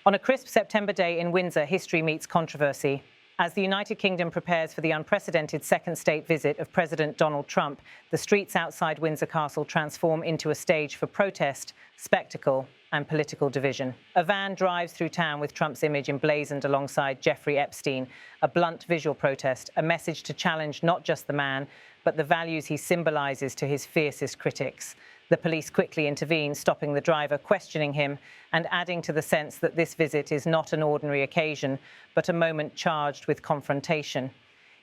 On a crisp September day in Windsor, history meets controversy. As the United Kingdom prepares for the unprecedented second state visit of President Donald Trump, the streets outside Windsor Castle transform into a stage for protest, spectacle, and political division. A van drives through town with Trump's image emblazoned alongside Jeffrey Epstein, a blunt visual protest, a message to challenge not just the man, but the values he symbolizes to his fiercest critics. The police quickly intervene, stopping the driver, questioning him, and adding to the sense that this visit is not an ordinary occasion, but a moment charged with confrontation.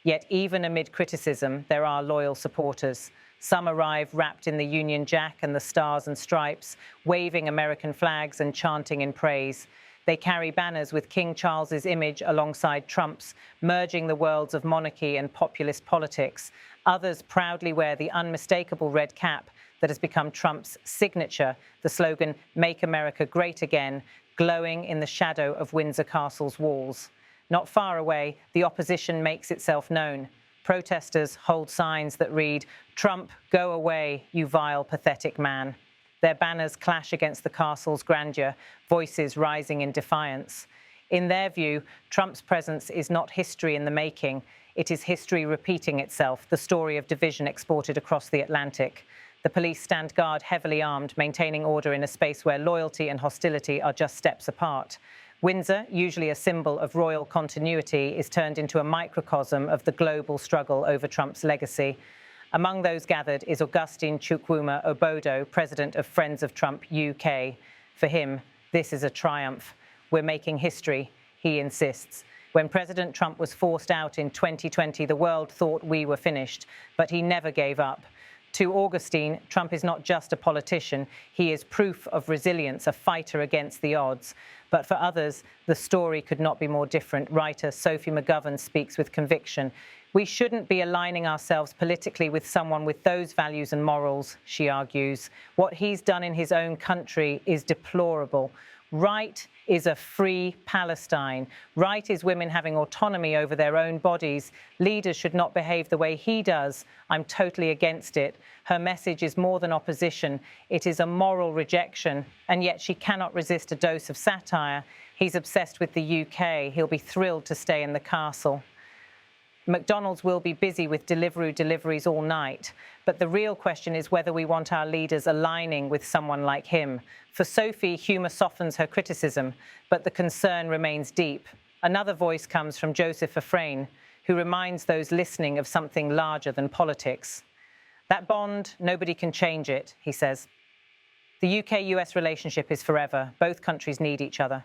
Yet even amid criticism, there are loyal supporters. Some arrive wrapped in the Union Jack and the Stars and Stripes, waving American flags and chanting in praise. They carry banners with King Charles's image alongside Trump's, merging the worlds of monarchy and populist politics. Others proudly wear the unmistakable red cap that has become Trump's signature, the slogan, "Make America Great Again," glowing in the shadow of Windsor Castle's walls. Not far away, the opposition makes itself known. Protesters hold signs that read, "Trump, go away, you vile, pathetic man." Their banners clash against the castle's grandeur, voices rising in defiance. In their view, Trump's presence is not history in the making. It is history repeating itself, the story of division exported across the Atlantic. The police stand guard heavily armed, maintaining order in a space where loyalty and hostility are just steps apart. Windsor, usually a symbol of royal continuity, is turned into a microcosm of the global struggle over Trump's legacy. Among those gathered is Augustine Chukwuma Obodo, president of Friends of Trump UK. For him, this is a triumph. We're making history, he insists. When President Trump was forced out in 2020, the world thought we were finished, but he never gave up. To Augustine, Trump is not just a politician, he is proof of resilience, a fighter against the odds. But for others, the story could not be more different. Writer Sophie McGovern speaks with conviction. We shouldn't be aligning ourselves politically with someone with those values and morals, she argues. What he's done in his own country is deplorable. Right is a free Palestine. Right is women having autonomy over their own bodies. Leaders should not behave the way he does. I'm totally against it. Her message is more than opposition. It is a moral rejection. And yet she cannot resist a dose of satire. He's obsessed with the UK. He'll be thrilled to stay in the castle. McDonald's will be busy with deliveries all night. But the real question is whether we want our leaders aligning with someone like him. For Sophie, humour softens her criticism, but the concern remains deep. Another voice comes from Joseph Afrain, who reminds those listening of something larger than politics. That bond, nobody can change it, he says. The UK-US relationship is forever. Both countries need each other.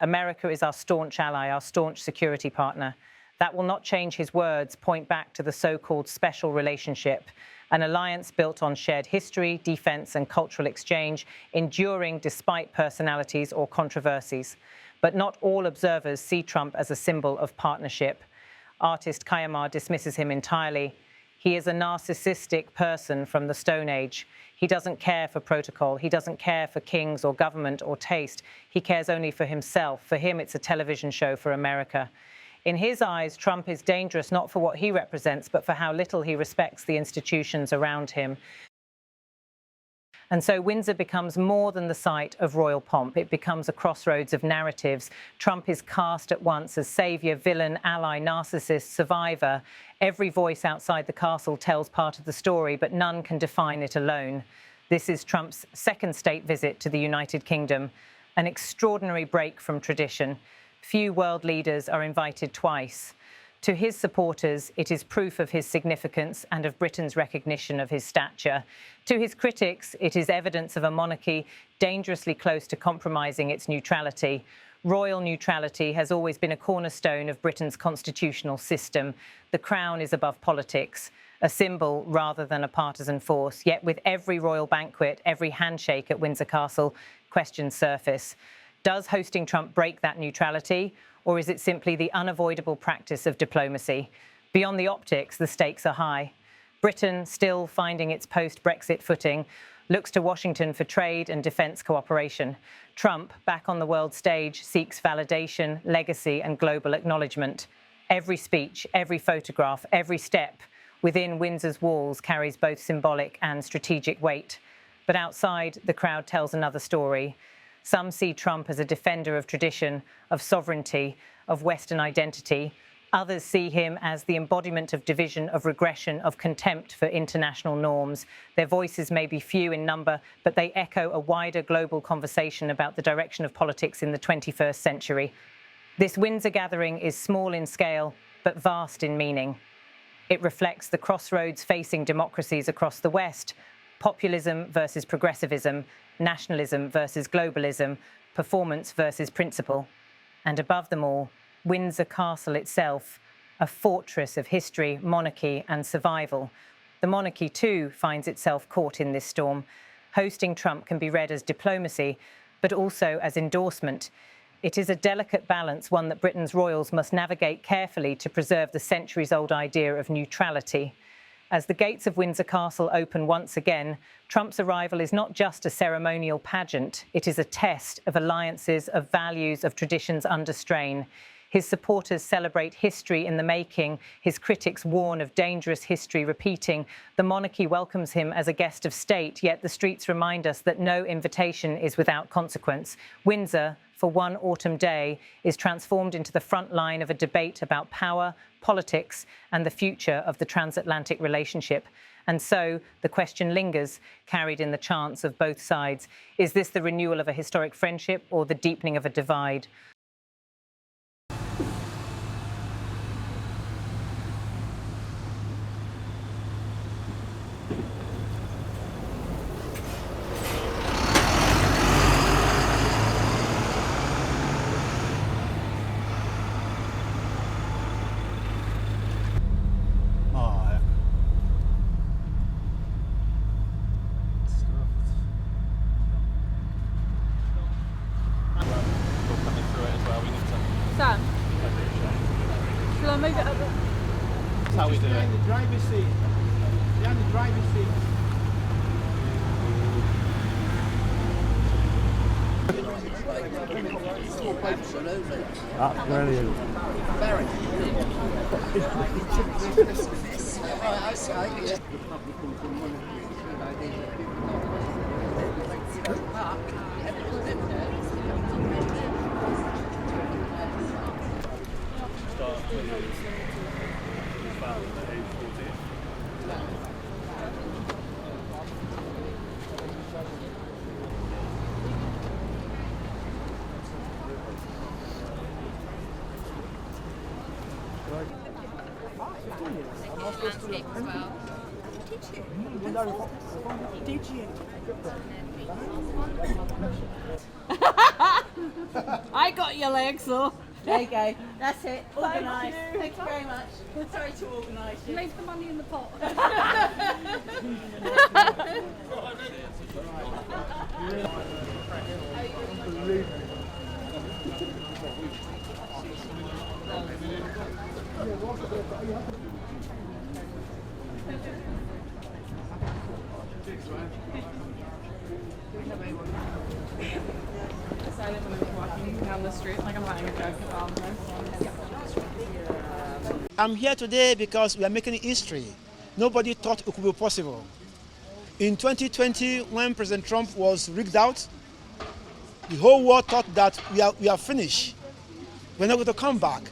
America is our staunch ally, our staunch security partner. That will not change. His words point back to the so-called special relationship, an alliance built on shared history, defense, and cultural exchange, enduring despite personalities or controversies. But not all observers see Trump as a symbol of partnership. Artist Kayamar dismisses him entirely. He is a narcissistic person from the Stone Age. He doesn't care for protocol. He doesn't care for kings or government or taste. He cares only for himself. For him, it's a television show for America. In his eyes, Trump is dangerous not for what he represents, but for how little he respects the institutions around him. And so Windsor becomes more than the site of royal pomp. It becomes a crossroads of narratives. Trump is cast at once as savior, villain, ally, narcissist, survivor. Every voice outside the castle tells part of the story, but none can define it alone. This is Trump's second state visit to the United Kingdom, an extraordinary break from tradition. Few world leaders are invited twice. To his supporters, it is proof of his significance and of Britain's recognition of his stature. To his critics, it is evidence of a monarchy dangerously close to compromising its neutrality. Royal neutrality has always been a cornerstone of Britain's constitutional system. The crown is above politics, a symbol rather than a partisan force. Yet with every royal banquet, every handshake at Windsor Castle, questions surface. Does hosting Trump break that neutrality, or is it simply the unavoidable practice of diplomacy? Beyond the optics, the stakes are high. Britain, still finding its post-Brexit footing, looks to Washington for trade and defence cooperation. Trump, back on the world stage, seeks validation, legacy and global acknowledgement. Every speech, every photograph, every step within Windsor's walls carries both symbolic and strategic weight. But outside, the crowd tells another story. Some see Trump as a defender of tradition, of sovereignty, of Western identity. Others see him as the embodiment of division, of regression, of contempt for international norms. Their voices may be few in number, but they echo a wider global conversation about the direction of politics in the 21st century. This Windsor gathering is small in scale, but vast in meaning. It reflects the crossroads facing democracies across the West: populism versus progressivism, nationalism versus globalism, performance versus principle. And above them all, Windsor Castle itself, a fortress of history, monarchy and survival. The monarchy, too, finds itself caught in this storm. Hosting Trump can be read as diplomacy, but also as endorsement. It is a delicate balance, one that Britain's royals must navigate carefully to preserve the centuries-old idea of neutrality. As the gates of Windsor Castle open once again, Trump's arrival is not just a ceremonial pageant. It is a test of alliances, of values, of traditions under strain. His supporters celebrate history in the making. His critics warn of dangerous history repeating. The monarchy welcomes him as a guest of state, yet the streets remind us that no invitation is without consequence. Windsor, for one autumn day, is transformed into the front line of a debate about power, politics, and the future of the transatlantic relationship. And so the question lingers, carried in the chants of both sides. Is this the renewal of a historic friendship or the deepening of a divide? Sam, shall I move it up? That's how we do it. Behind the driver's seat. Behind the driver's seat. Absolutely. That's brilliant. Very. Landscape as well. Did you? I got your legs, so. There you go. That's it. Organised. you. Thank you very much. Sorry to organise you. Leave the money in the pot. Decided when I was walking down the street, like I'm having a joke about this. I'm here today because we are making history. Nobody thought it could be possible. In 2020, when President Trump was rigged out, the whole world thought that we are finished. We're not going to come back.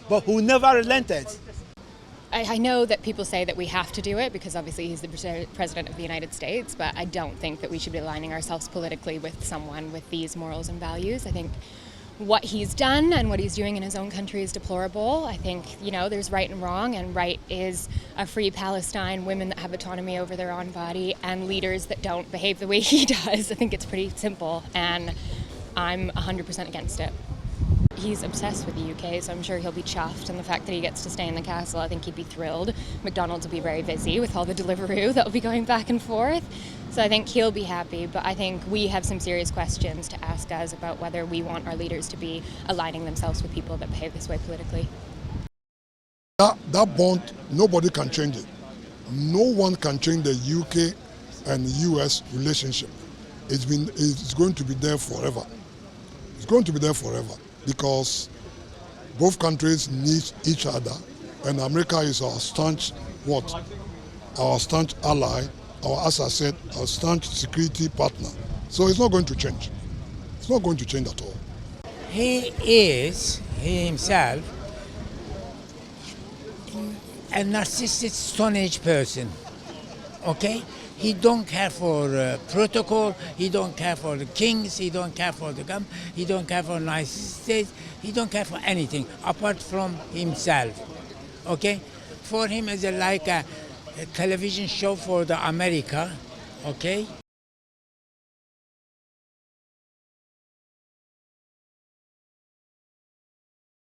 But who never relented. I know that people say that we have to do it because obviously he's the president of the United States, but I don't think that we should be aligning ourselves politically with someone with these morals and values. I think what he's done and what he's doing in his own country is deplorable. I think, there's right and wrong, and right is a free Palestine, women that have autonomy over their own body, and leaders that don't behave the way he does. I think it's pretty simple, and I'm 100% against it. He's obsessed with the UK, so I'm sure he'll be chuffed, and the fact that he gets to stay in the castle, I think he'd be thrilled. McDonald's will be very busy with all the Deliveroo that will be going back and forth, so I think he'll be happy, but I think we have some serious questions to ask us about whether we want our leaders to be aligning themselves with people that behave this way politically. That bond, nobody can change it. No one can change the UK and US relationship. It's going to be there forever. It's going to be there forever. Because both countries need each other, and America is our staunch our staunch ally, as I said, our staunch security partner. So it's not going to change. It's not going to change at all. He himself, a narcissistic Stone Age person. Okay? He don't care for protocol, he don't care for the kings, he don't care for the government, he don't care for United States, he don't care for anything apart from himself. Okay? For him, it's like a television show for the America. Okay?